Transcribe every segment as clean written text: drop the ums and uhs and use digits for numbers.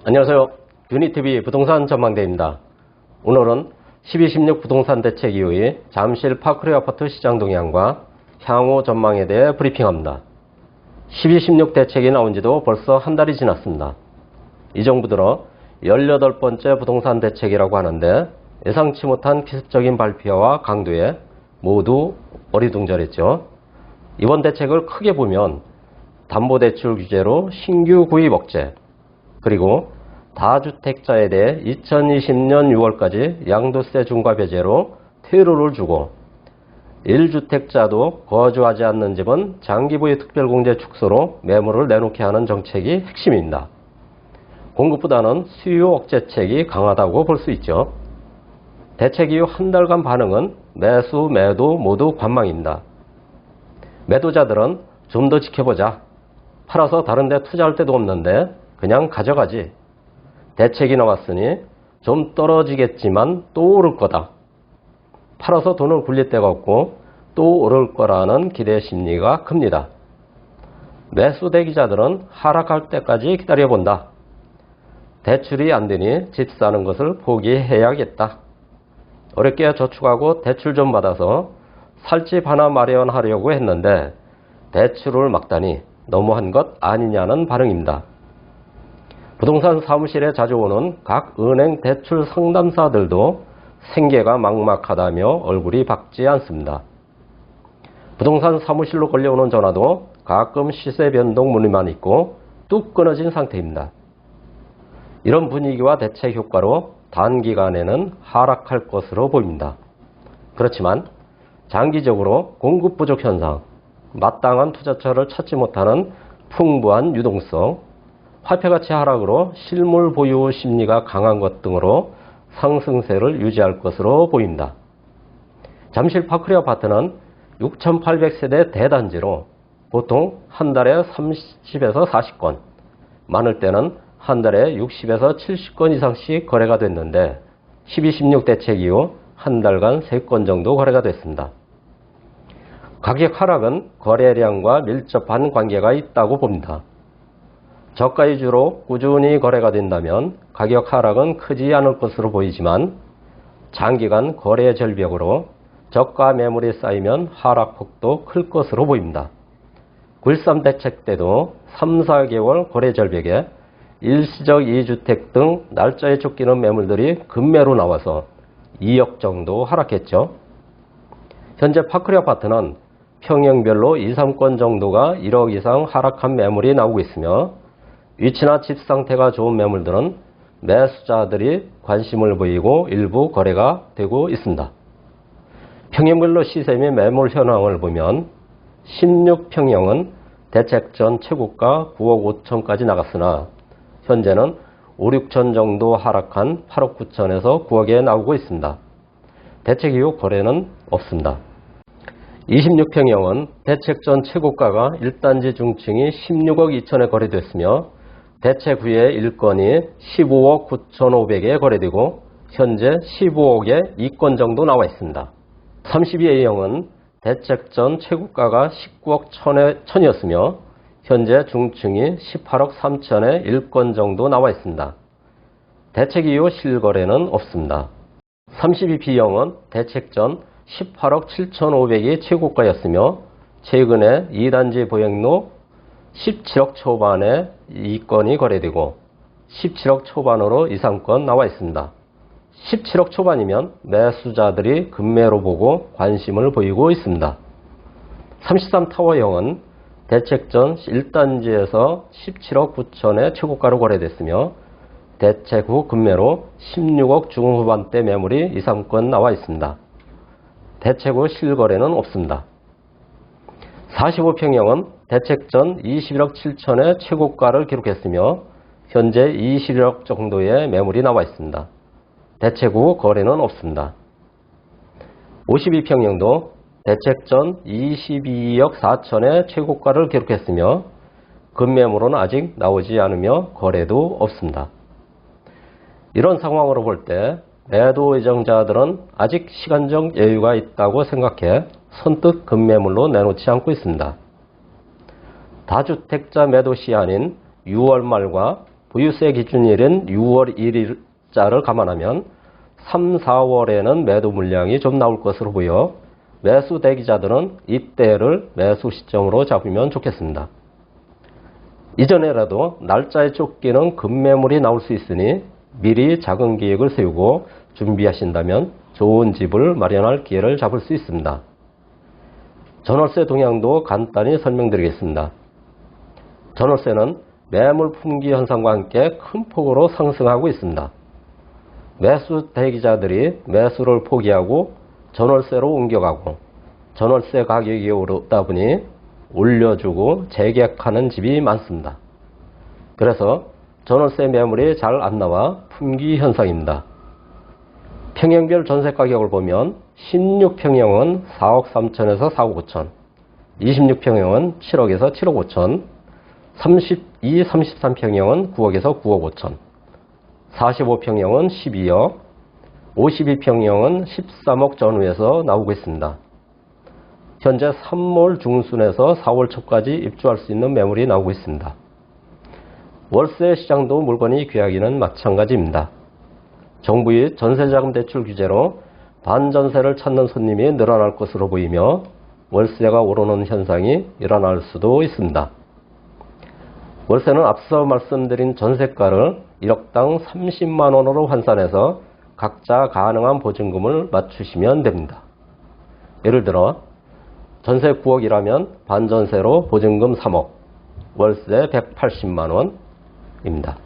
안녕하세요. 유니TV 부동산 전망대입니다. 오늘은 12.16 부동산 대책 이후의 잠실 파크리어 아파트 시장 동향과 향후 전망에 대해 브리핑합니다. 12.16 대책이 나온 지도 벌써 한 달이 지났습니다. 이 정부 들어 18번째 부동산 대책이라고 하는데 예상치 못한 기습적인 발표와 강도에 모두 어리둥절했죠. 이번 대책을 크게 보면 담보대출 규제로 신규 구입 억제, 그리고 다주택자에 대해 2020년 6월까지 양도세 중과 배제로 퇴로를 주고 1주택자도 거주하지 않는 집은 장기보유 특별공제 축소로 매물을 내놓게 하는 정책이 핵심입니다. 공급보다는 수요 억제책이 강하다고 볼 수 있죠. 대책 이후 한 달간 반응은 매수, 매도 모두 관망입니다. 매도자들은 좀 더 지켜보자. 팔아서 다른 데 투자할 데도 없는데 그냥 가져가지. 대책이 나왔으니 좀 떨어지겠지만 또 오를 거다. 팔아서 돈을 굴릴 데가 없고 또 오를 거라는 기대 심리가 큽니다. 매수 대기자들은 하락할 때까지 기다려본다. 대출이 안 되니 집 사는 것을 포기해야겠다. 어렵게 저축하고 대출 좀 받아서 살 집 하나 마련하려고 했는데 대출을 막다니 너무한 것 아니냐는 반응입니다. 부동산 사무실에 자주 오는 각 은행 대출 상담사들도 생계가 막막하다며 얼굴이 밝지 않습니다. 부동산 사무실로 걸려오는 전화도 가끔 시세 변동 문의만 있고 뚝 끊어진 상태입니다. 이런 분위기와 대책 효과로 단기간에는 하락할 것으로 보입니다. 그렇지만 장기적으로 공급 부족 현상, 마땅한 투자처를 찾지 못하는 풍부한 유동성, 화폐가치 하락으로 실물 보유 심리가 강한 것 등으로 상승세를 유지할 것으로 보입니다. 잠실 파크리어 아파트는 6,800세대 대단지로 보통 한 달에 30에서 40건, 많을 때는 한 달에 60에서 70건 이상씩 거래가 됐는데 12.16 대책 이후 한 달간 3건 정도 거래가 됐습니다. 가격 하락은 거래량과 밀접한 관계가 있다고 봅니다. 저가 위주로 꾸준히 거래가 된다면 가격 하락은 크지 않을 것으로 보이지만 장기간 거래 절벽으로 저가 매물이 쌓이면 하락폭도 클 것으로 보입니다. 9.13 대책 때도 3, 4개월 거래 절벽에 일시적 2주택 등 날짜에 쫓기는 매물들이 급매로 나와서 2억 정도 하락했죠. 현재 파크리어 아파트는 평형별로 2, 3건 정도가 1억 이상 하락한 매물이 나오고 있으며 위치나 집 상태가 좋은 매물들은 매수자들이 관심을 보이고 일부 거래가 되고 있습니다. 평형별로 시세 및 매물 현황을 보면 16평형은 대책 전 최고가 9억 5천까지 나갔으나 현재는 5, 6천 정도 하락한 8억 9천에서 9억에 나오고 있습니다. 대책 이후 거래는 없습니다. 26평형은 대책 전 최고가가 1단지 중층이 16억 2천에 거래됐으며 대책 후에 1건이 15억 9,500에 거래되고 현재 15억에 2건 정도 나와 있습니다. 32A형은 대책 전 최고가가 19억 1천이었으며 현재 중층이 18억 3천에 1건 정도 나와 있습니다. 대책 이후 실거래는 없습니다. 32B형은 대책 전 18억 7,500이 최고가였으며 최근에 2단지 보행로 17억 초반에 2건이 거래되고 17억 초반으로 2, 3건 나와 있습니다. 17억 초반이면 매수자들이 급매로 보고 관심을 보이고 있습니다. 33타워형은 대책 전 1단지에서 17억 9천에 최고가로 거래됐으며 대책 후 급매로 16억 중후반대 매물이 2, 3건 나와 있습니다. 대책 후 실거래는 없습니다. 45평형은 대책 전 21억 7천의 최고가를 기록했으며 현재 21억 정도의 매물이 나와 있습니다. 대책 후 거래는 없습니다. 52평형도 대책 전 22억 4천의 최고가를 기록했으며 급매물은 아직 나오지 않으며 거래도 없습니다. 이런 상황으로 볼 때 매도 예정자들은 아직 시간적 여유가 있다고 생각해 선뜻 급매물로 내놓지 않고 있습니다. 다주택자 매도 시한인 6월 말과 보유세 기준일인 6월 1일자를 감안하면 3, 4월에는 매도 물량이 좀 나올 것으로 보여 매수 대기자들은 이때를 매수 시점으로 잡으면 좋겠습니다. 이전에라도 날짜에 쫓기는 급매물이 나올 수 있으니 미리 작은 계획을 세우고 준비하신다면 좋은 집을 마련할 기회를 잡을 수 있습니다. 전월세 동향도 간단히 설명드리겠습니다. 전월세는 매물 품귀 현상과 함께 큰 폭으로 상승하고 있습니다. 매수 대기자들이 매수를 포기하고 전월세로 옮겨가고 전월세 가격이 오르다 보니 올려주고 재계약하는 집이 많습니다. 그래서 전월세 매물이 잘 안 나와 품귀 현상입니다. 평형별 전세 가격을 보면 16평형은 4억 3천에서 4억 5천, 26평형은 7억에서 7억 5천, 32, 33평형은 9억에서 9억 5천, 45평형은 12억, 52평형은 13억 전후에서 나오고 있습니다. 현재 3월 중순에서 4월 초까지 입주할 수 있는 매물이 나오고 있습니다. 월세 시장도 물건이 귀하기는 마찬가지입니다. 정부의 전세자금 대출 규제로 반전세를 찾는 손님이 늘어날 것으로 보이며 월세가 오르는 현상이 일어날 수도 있습니다. 월세는 앞서 말씀드린 전세가를 1억당 30만원으로 환산해서 각자 가능한 보증금을 맞추시면 됩니다. 예를 들어 전세 9억이라면 반전세로 보증금 3억, 월세 180만원입니다.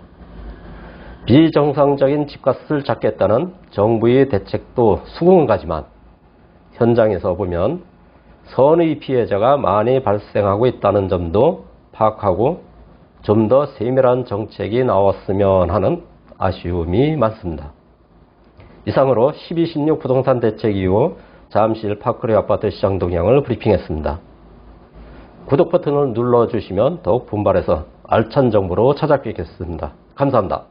비정상적인 집값을 잡겠다는 정부의 대책도 수긍가지만 현장에서 보면 선의 피해자가 많이 발생하고 있다는 점도 파악하고 좀 더 세밀한 정책이 나왔으면 하는 아쉬움이 많습니다. 이상으로 12.16 부동산 대책 이후 잠실 파크리 아파트 시장 동향을 브리핑했습니다. 구독 버튼을 눌러주시면 더욱 분발해서 알찬 정보로 찾아뵙겠습니다. 감사합니다.